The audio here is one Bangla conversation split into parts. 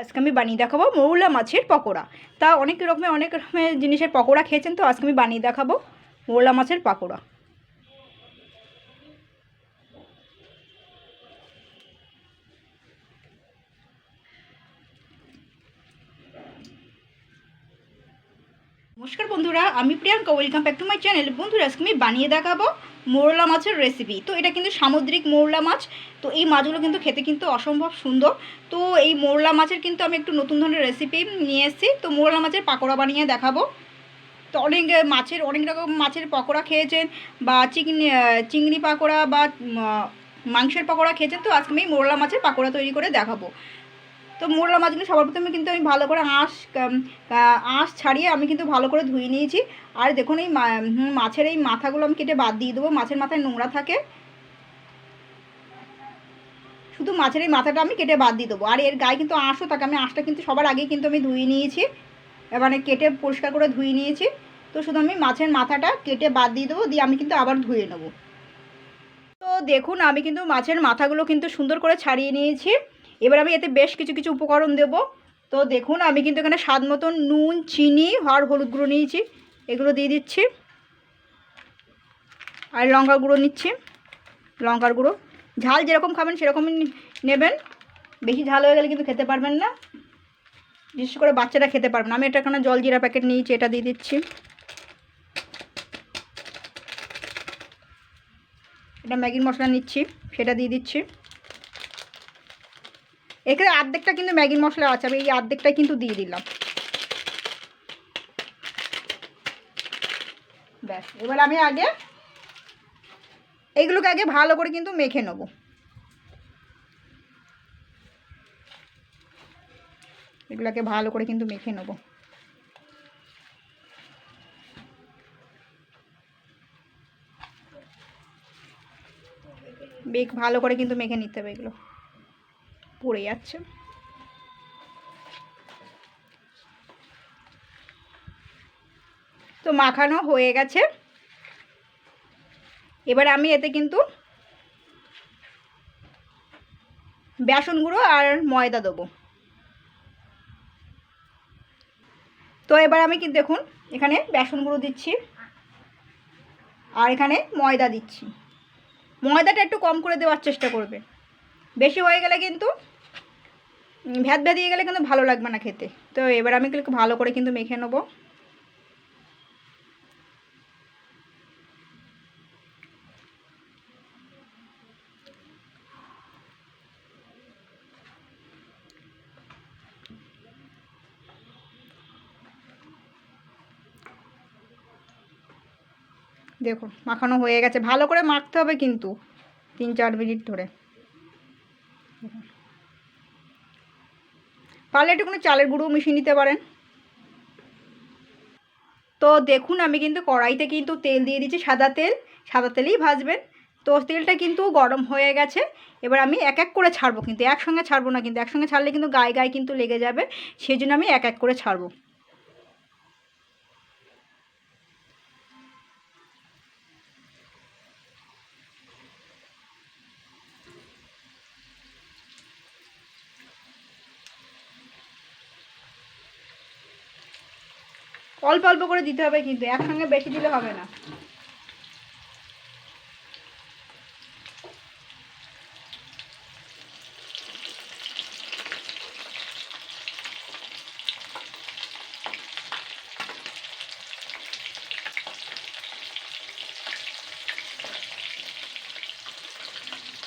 আজকে আমি বানিয়ে দেখাবো মৌলা মাছের পকোড়া। তা অনেক রকমের জিনিসের পকোড়া খেয়েছেন, তো আজকে আমি বানিয়ে দেখাবো মৌলা মাছের পকোড়া। নমস্কার বন্ধুরা, আমি Priyanka, welcome back to my channel. বন্ধুরা, আজকে আমি বানিয়ে দেখাবো মৌরলা মাছের রেসিপি। তো এটা কিন্তু সামুদ্রিক মৌরলা মাছ। তো এই মাছগুলো কিন্তু খেতে কিন্তু অসম্ভব সুন্দর। তো এই মৌরলা মাছের কিন্তু আমি একটু নতুন ধরনের রেসিপি নিয়ে এসেছি। তো মৌরলা মাছের পাকোড়া বানিয়ে দেখাবো। তো অনেক রকম মাছের পকোড়া খেয়েছেন, বা চিংড়ি পাকোড়া বা মাংসের পকোড়া খেয়েছেন। তো আজকে আমি মোরলা মাছের পাকোড়া তৈরি করে দেখাবো। তো মোরলা মাছগুলো সবার প্রথমে কিন্তু আমি ভালো করে আঁশ ছাড়িয়ে আমি কিন্তু ভালো করে ধুয়ে নিয়েছি। আর দেখুন এই মাছের এই মাথাগুলো আমি কেটে বাদ দিয়ে দেবো। মাছের মাথায় নোংরা থাকে, শুধু মাছের এই মাথাটা আমি কেটে বাদ দিয়ে দেবো। আর এর গায়ে কিন্তু আঁশও থাকে, আমি আঁশটা কিন্তু সবার আগেই কিন্তু আমি ধুয়ে নিয়েছি, মানে কেটে পরিষ্কার করে ধুয়ে নিয়েছি। তো শুধু আমি মাছের মাথাটা কেটে বাদ দিয়ে দেবো, দিয়ে আমি কিন্তু আবার ধুয়ে নেবো। তো দেখুন আমি কিন্তু মাছের মাথাগুলো কিন্তু সুন্দর করে ছাড়িয়ে নিয়েছি। এবার আমি এতে বেশ কিছু কিছু উপকরণ দেব। তো দেখুন আমি কিন্তু এখানে স্বাদ মতন নুন, চিনি আর হলুদ গুঁড়ো নিয়েছি, এগুলো দিয়ে দিচ্ছি। আর লঙ্কা গুঁড়ো নিচ্ছি, লঙ্কার গুঁড়ো। ঝাল যেরকম খাবেন সেরকমই নেবেন, বেশি ঝাল হয়ে গেলে কিন্তু খেতে পারবেন না, বিশেষ করে বাচ্চারা খেতে পারবেন না। আমি এটা এখানে জলজিরা প্যাকেট নিয়েছি, এটা দিয়ে দিচ্ছি। এটা ম্যাগির মশলা নিচ্ছি, সেটা দিয়ে দিচ্ছি। এখানে অর্ধেকটা কিন্তু ম্যাগির মশলা আছে, আমি এই অর্ধেকটাই কিন্তু দিয়ে দিলাম। ব্যাস, এবার আমি এইগুলোকে আগে ভালো করে কিন্তু মেখে নেব। এগুলোকে ভালো করে কিন্তু মেখে নেব। ভালো করে কিন্তু মেখে নিতে হবে, এগুলো পড়ে যাচ্ছে। তো মাখানো হয়ে গেছে। এবার আমি এতে কিন্তু বেসন গুঁড়ো আর ময়দা দেবো। তো এবার আমি কিন্তু দেখুন এখানে বেসন গুঁড়ো দিচ্ছি, আর এখানে ময়দা দিচ্ছি। ময়দাটা একটু কম করে দেওয়ার চেষ্টা করবে, বেশি হয়ে গেলে কিন্তু ভ্যাদ ভ্যাদিয়ে গেলে কিন্তু ভালো লাগবে না খেতে। তো এবার আমি কিন্তু ভালো করে কিন্তু মেখে নেবো। দেখুন মাখানো হয়ে গেছে, ভালো করে মাখতে হবে কিন্তু 3-4 মিনিট ধরে। পারলে একটুখানি চালের গুঁড়ো মিশিয়ে নিতে পারেন। তো দেখুন আমি কিন্তু কড়াইতে কিন্তু তেল দিয়ে দিচ্ছি, সাদা তেলেই ভাজবেন। তো তেলটা কিন্তু গরম হয়ে গেছে। এবার আমি এক এক করে ছাড়বো, কিন্তু একসঙ্গে ছাড়বো না, কিন্তু একসঙ্গে ছাড়লে কিন্তু গায়ে গায়ে কিন্তু লেগে যাবে, সেই জন্য আমি এক এক করে ছাড়বো। অল্প অল্প করে দিতে হবে, কিন্তু একসঙ্গে বেশি দিলে হবে না।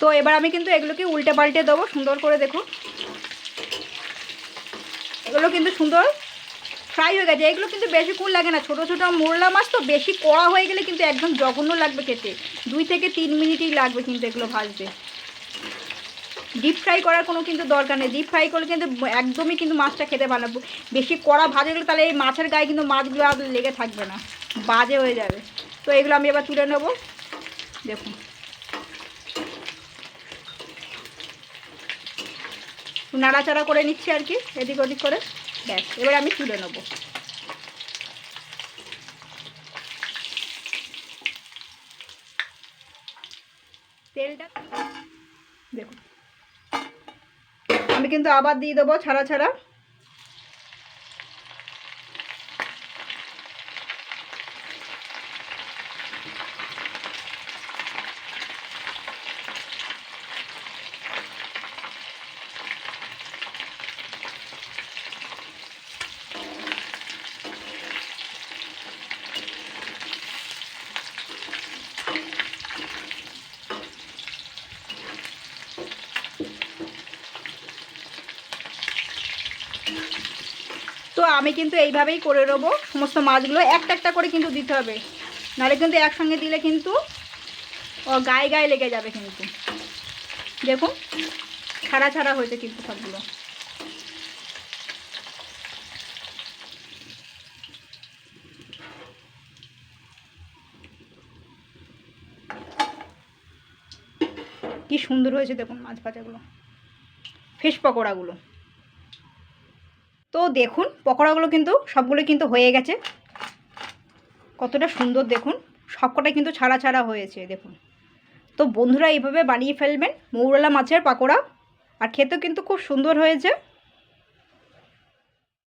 তো এবার আমি কিন্তু এগুলোকে উল্টে পাল্টে দেবো সুন্দর করে। দেখুন এগুলো কিন্তু সুন্দর ফ্রাই হয়ে গেছে। এগুলো কিন্তু বেশিক্ষণ লাগে না, ছোটো ছোটো মোরলা মাছ তো, বেশি কড়া হয়ে গেলে কিন্তু একদম জঘন্য লাগবে খেতে। 2 থেকে 3 মিনিটই লাগবে কিন্তু এগুলো ভাজতে। ডিপ ফ্রাই করার কোনো কিন্তু দরকার নেই, ডিপ ফ্রাই করলে কিন্তু একদমই কিন্তু মাছটা খেতে বানাবো। বেশি কড়া ভাজা গেলে তাহলে এই মাছের গায়ে কিন্তু মাছগুলো আর লেগে থাকবে না, বাজে হয়ে যাবে। তো এগুলো আমি এবার তুলে নেব। দেখুন নাড়াচাড়া করে নিচ্ছি আর কি, এদিক ওদিক করে। ব্যাস, এবার আমি তুলে নেব। তেলটা দেখুন আমি কিন্তু আবার দিয়ে দেবো ছাড়া ছাড়া। তো আমি কিন্তু এইভাবেই করে নেবো সমস্ত মাছগুলো, একটা একটা করে কিন্তু দিতে হবে, নাহলে কিন্তু একসঙ্গে দিলে কিন্তু গায়ে গায়ে লেগে যাবে। কিন্তু দেখুন ছাড়া ছাড়া হয়েছে কিন্তু সবগুলো। কি সুন্দর হয়েছে দেখুন মাছ ভাজাগুলো, ফিশ পকোড়াগুলো। তো দেখুন পকোড়াগুলো কিন্তু সবগুলো কিন্তু হয়ে গেছে, কতটা সুন্দর দেখুন, সবকটাই কিন্তু ছাড়া ছাড়া হয়েছে দেখুন। তো বন্ধুরা এইভাবে বানিয়ে ফেলবেন মৌরলা মাছের পকোড়া, আর খেতেও কিন্তু খুব সুন্দর হয়েছে।